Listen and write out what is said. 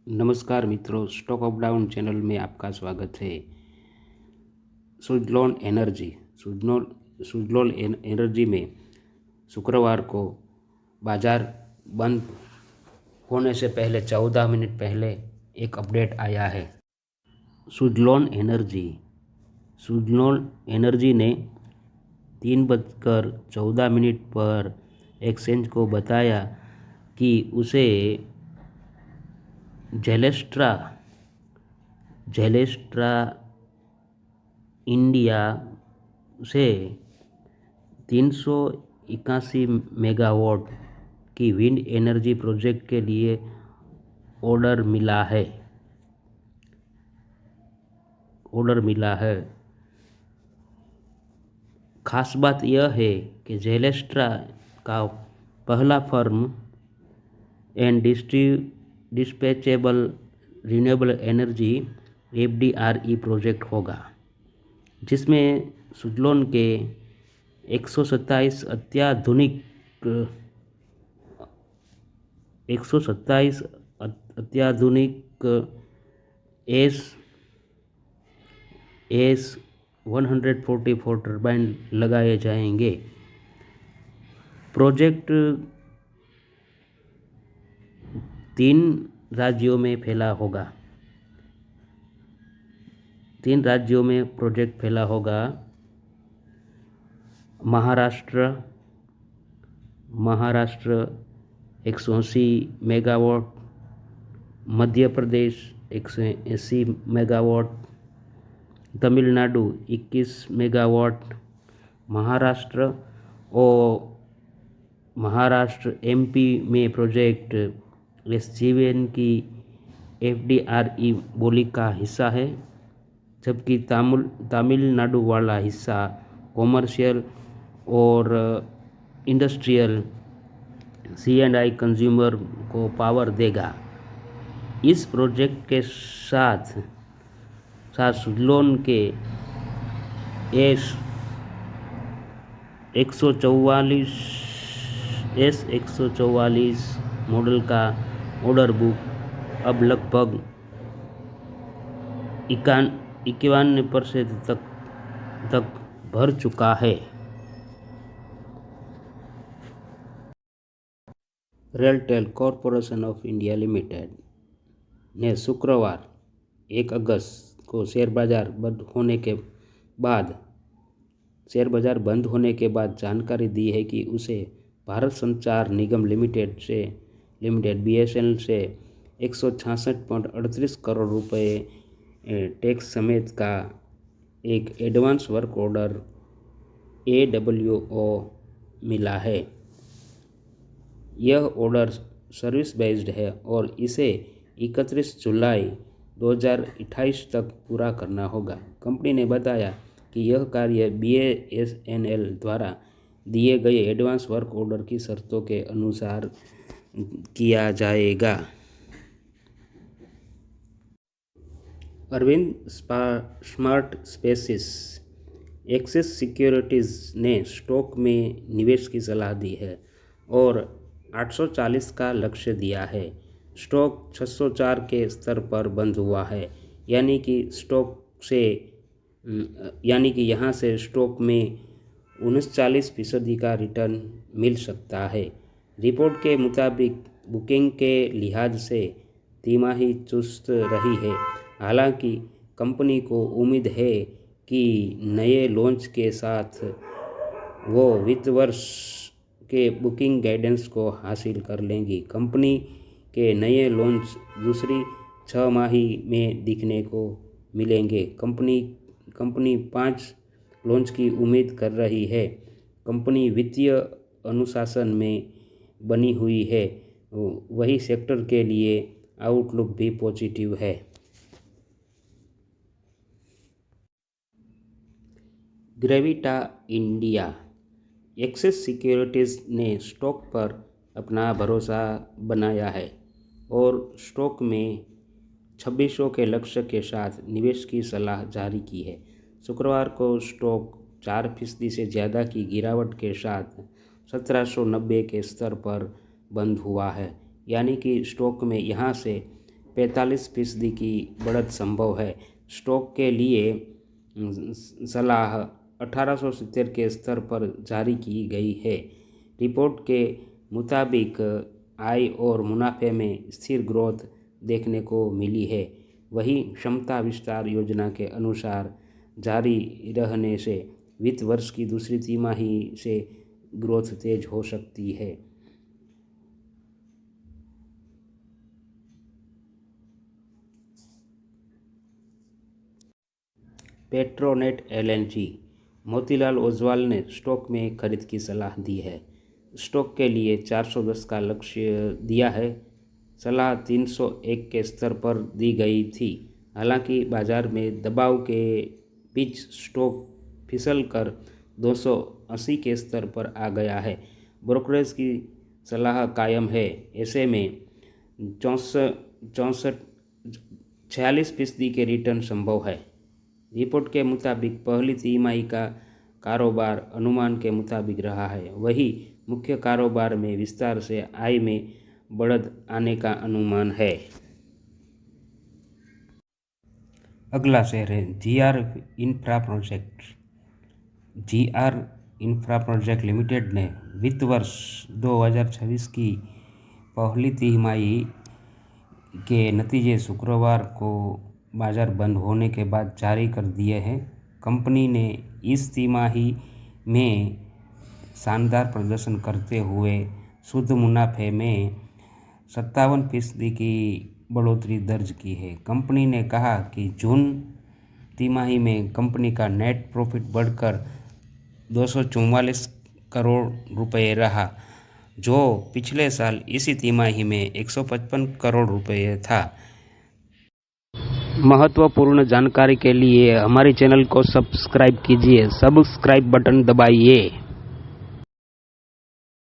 नमस्कार मित्रों, stock of down channel में आपका स्वागत है। सुजलॉन एनर्जी सुजलॉन एनर्जी में शुक्रवार को बाजार बंद होने से पहले 14 मिनट पहले एक अपडेट आया है। सुजलॉन एनर्जी ने 3:14 पर एक्सचेंज को बताया कि उसे जेलेस्ट्रा इंडिया से 381 मेगावाट की विंड एनर्जी प्रोजेक्ट के लिए ऑर्डर मिला है। खास बात यह है कि जेलेस्ट्रा का पहला firm and dispatchable renewable energy FDRE project होगा, जिसमें सुजलॉन के 127 अत्याधुनिक एस 144 टर्बाइन लगाए जाएंगे। प्रोजेक्ट 3 राज्यों में प्रोजेक्ट फैला होगा। Maharashtra 180 megawatt, Madhya Pradesh 180 megawatt, Tamil Nadu 21 megawatt, Maharashtra MP में प्रोजेक्ट SJVN की FDRE बोली का हिस्सा है, जबकि तमिलनाडु वाला हिस्सा कॉमर्शियल और इंडस्ट्रियल C&I कंज्यूमर को पावर देगा। इस प्रोजेक्ट के साथ सुजलॉन के S144 मॉडल का ऑर्डर बुक अब लगभग 51% तक भर चुका है। RailTel corporation of India limited ने शुक्रवार 1 अगस्त को शेयर बाजार बंद होने के बाद जानकारी दी है कि उसे भारत संचार निगम लिमिटेड BSNL से 166.38 करोड़ रुपए टैक्स समेत का एक एडवांस वर्क ऑर्डर AWO मिला है। यह ऑर्डर सर्विस बेस्ड है और इसे 31 जुलाई 2028 तक पूरा करना होगा। कंपनी ने बताया कि यह कार्य BSNL द्वारा दिए गए एडवांस वर्क ऑर्डर की शर्तों के अनुसार किया जाएगा। Arvind smart spaces Axis securities ने स्टॉक में निवेश की सलाह दी है और 840 का लक्ष्य दिया है। स्टॉक 604 के स्तर पर बंद हुआ है, यानी कि यहाँ से स्टॉक में 39% का रिटर्न मिल सकता है। रिपोर्ट के मुताबिक बुकिंग के लिहाज से तिमाही चुस्त रही है। हालांकि कंपनी को उम्मीद है कि नए लॉन्च के साथ वो वित्त वर्ष के बुकिंग गाइडेंस को हासिल कर लेंगी। कंपनी के नए लॉन्च दूसरी 6 माही में दिखने को मिलेंगे। कंपनी 5 लॉन्च की उम्मीद कर रही है। कंपनी वित्तीय अनुशासन में बनी हुई है, वही सेक्टर के लिए आउटलुक भी पॉजिटिव है। ग्रेविटा इंडिया एक्सिस सिक्योरिटीज़ ने स्टॉक पर अपना भरोसा बनाया है और स्टॉक में 2600 के लक्ष्य के साथ निवेश की सलाह जारी की है। शुक्रवार को स्टॉक 4% से ज़्यादा की गिरावट के साथ 1790 के स्तर पर बंद हुआ है, यानी कि स्टॉक में यहाँ से 45% की बढ़त संभव है। स्टॉक के लिए सलाह 1870 के स्तर पर जारी की गई है। रिपोर्ट के मुताबिक आय और मुनाफे में स्थिर ग्रोथ देखने को मिली है। वहीं क्षमता विस्तार योजना के अनुसार जारी रहने से वित्त वर्ष की दूसरी तिमाही से ग्रोथ तेज हो सकती है। Petronet LNG. मोतीलाल ओसवाल ने स्टॉक में खरीद की सलाह दी है। स्टॉक के लिए 410 का लक्ष्य दिया है। सलाह 301 के स्तर पर दी गई थी। हालांकि बाजार में दबाव के बीच स्टॉक फिसलकर 280 के स्तर पर आ गया है। ब्रोकरेज की सलाह कायम है। ऐसे में 46% के रिटर्न संभव है। रिपोर्ट के मुताबिक पहली तिमाही का कारोबार अनुमान के मुताबिक रहा है। वही मुख्य कारोबार में विस्तार से आय में बढ़त आने का अनुमान है। अगला शेयर है GR infra project. GR infra project limited ने वित्त वर्ष 2026 की पहली तिमाही के नतीजे शुक्रवार को बाजार बंद होने के बाद जारी कर दिए हैं। कंपनी ने इस तिमाही में शानदार प्रदर्शन करते हुए शुद्ध मुनाफे में 57% की बढ़ोतरी दर्ज की है। कंपनी ने कहा कि जून तिमाही में कंपनी का नेट प्रॉफिट बढ़कर 244 करोड़ रुपए रहा, जो पिछले साल इसी तिमाही में 155 करोड़ रुपए था। महत्वपूर्ण जानकारी के लिए हमारे चैनल को सब्सक्राइब कीजिए। सब्सक्राइब बटन दबाइए।